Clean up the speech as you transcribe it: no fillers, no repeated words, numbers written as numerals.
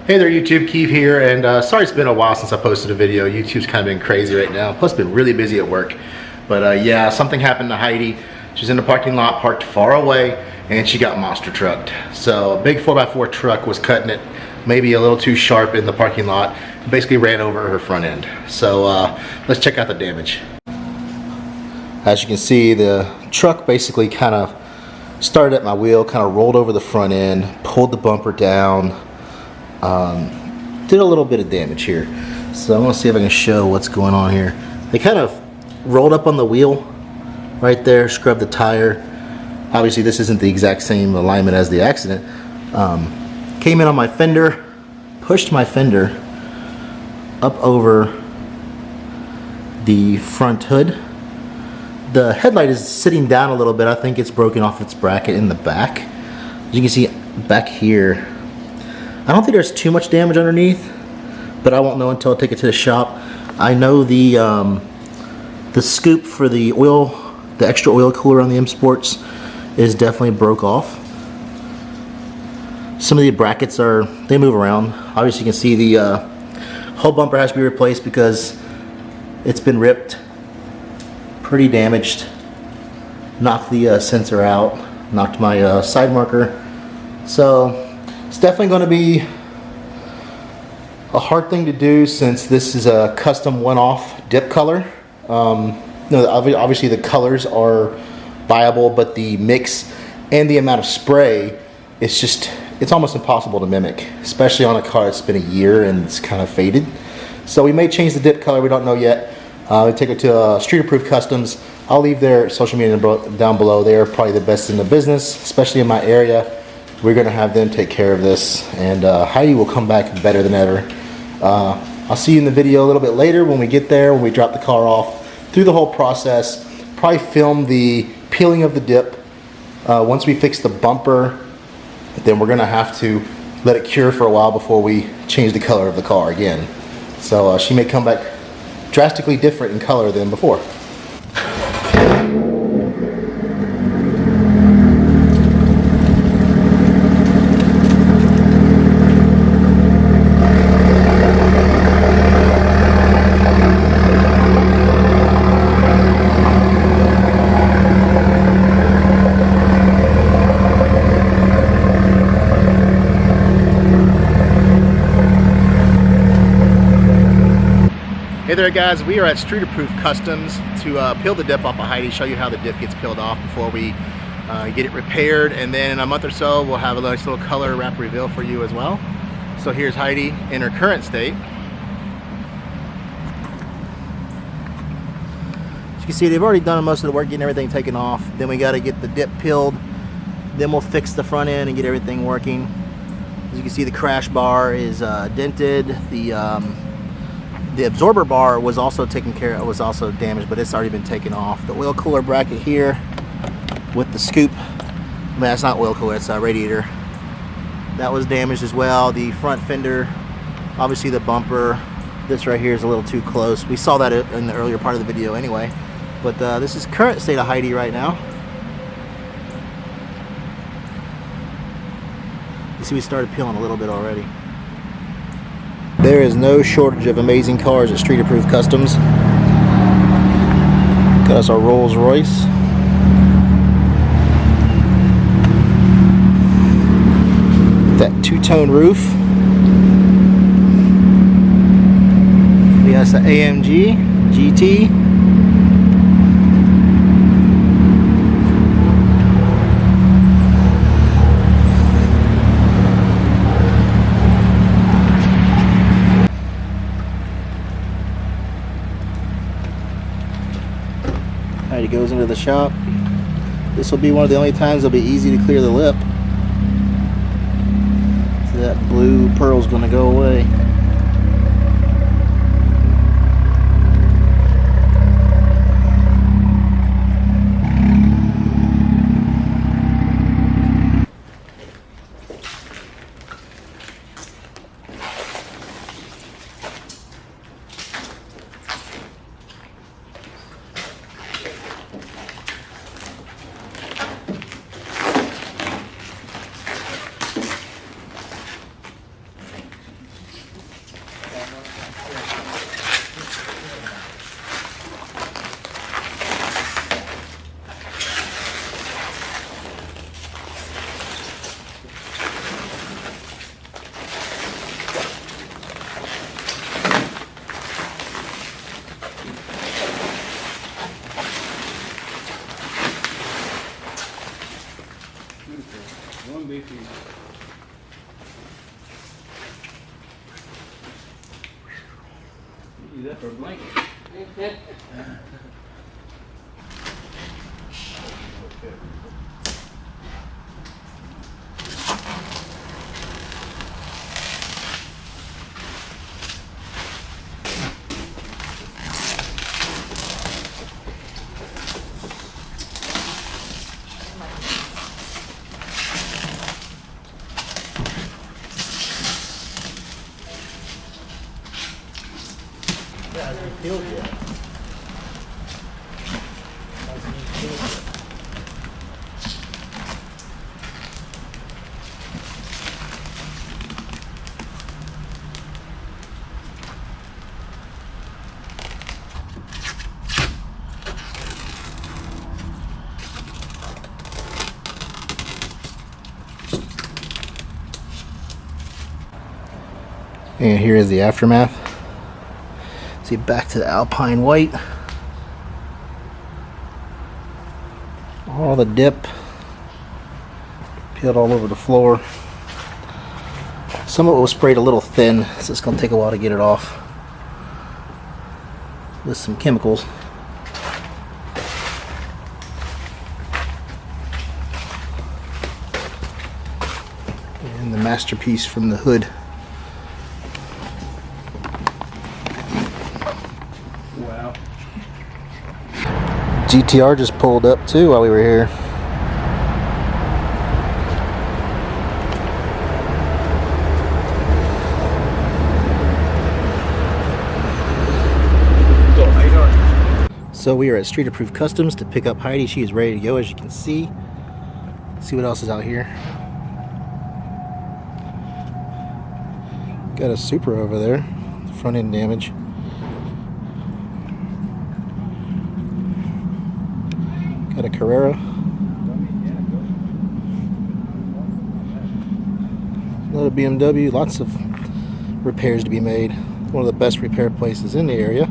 Hey there YouTube, Keith here, and sorry it's been a while since I posted a video. YouTube's kind of been crazy right now, plus been really busy at work. But yeah, something happened to Heidi. She's in the parking lot, parked far away, and she got monster trucked. So a big 4x4 truck was cutting it maybe a little too sharp in the parking lot, basically ran over her front end. So let's check out the damage. As you can see, the truck basically kind of started at my wheel, kind of rolled over the front end, pulled the bumper down, did a little bit of damage here. So I'm gonna see if I can show what's going on here. They kind of rolled up on the wheel right there, scrubbed the tire. Obviously this isn't the exact same alignment as the accident. Came in on my fender, pushed my fender up over the front hood. The headlight is sitting down a little bit. I think it's broken off its bracket in the back. As you can see back here, I don't think there's too much damage underneath, but I won't know until I take it to the shop. I know the scoop for the oil, the extra oil cooler on the M Sports is definitely broke off. Some of the brackets they move around. Obviously you can see the whole bumper has to be replaced because it's been ripped, pretty damaged. Knocked the sensor out, knocked my side marker. So it's definitely going to be a hard thing to do since this is a custom one-off dip color. Obviously the colors are viable, but the mix and the amount of spray, it's almost impossible to mimic, especially on a car that's been a year and it's kind of faded. So we may change the dip color, we don't know yet. We take it to Street Approved Customs. I'll leave their social media down below. They are probably the best in the business, especially in my area. We're going to have them take care of this, and Heidi will come back better than ever. I'll see you in the video a little bit later when we get there, when we drop the car off. Through the whole process, probably film the peeling of the dip. Once we fix the bumper, then we're going to have to let it cure for a while before we change the color of the car again. So she may come back drastically different in color than before. Hey there guys, we are at Street Approved Customs to peel the dip off of Heidi, show you how the dip gets peeled off before we get it repaired, and then in a month or so we'll have a nice little color wrap reveal for you as well. So here's Heidi in her current state. As you can see, they've already done most of the work getting everything taken off. Then we got to get the dip peeled, then we'll fix the front end and get everything working. As you can see, the crash bar is dented. The absorber bar was also taken care of, was also damaged, but it's already been taken off. The oil cooler bracket here with the scoop, I mean, that's not oil cooler, it's a radiator. That was damaged as well. The front fender, obviously the bumper, this right here is a little too close. We saw that in the earlier part of the video anyway. But this is current state of Heidi right now. You see we started peeling a little bit already. There is no shortage of amazing cars at Street Approved Customs. Got us our Rolls Royce. That two-tone roof. We got the AMG GT. Heidi goes into the shop. This will be one of the only times it'll be easy to clear the lip. So that blue pearl's going to go away. B14. Use that for a blanket. Peeled yet. And here is the aftermath. See, back to the Alpine White. All the dip peeled all over the floor. Some of it was sprayed a little thin, so it's going to take a while to get it off with some chemicals. And the masterpiece from the hood. Wow. GTR just pulled up too while we were here. So, how you doing? So we are at Street Approved Customs to pick up Heidi. She is ready to go, as you can see. See what else is out here. Got a Supra over there, front end damage. Got a Carrera. Another BMW. Lots of repairs to be made. One of the best repair places in the area.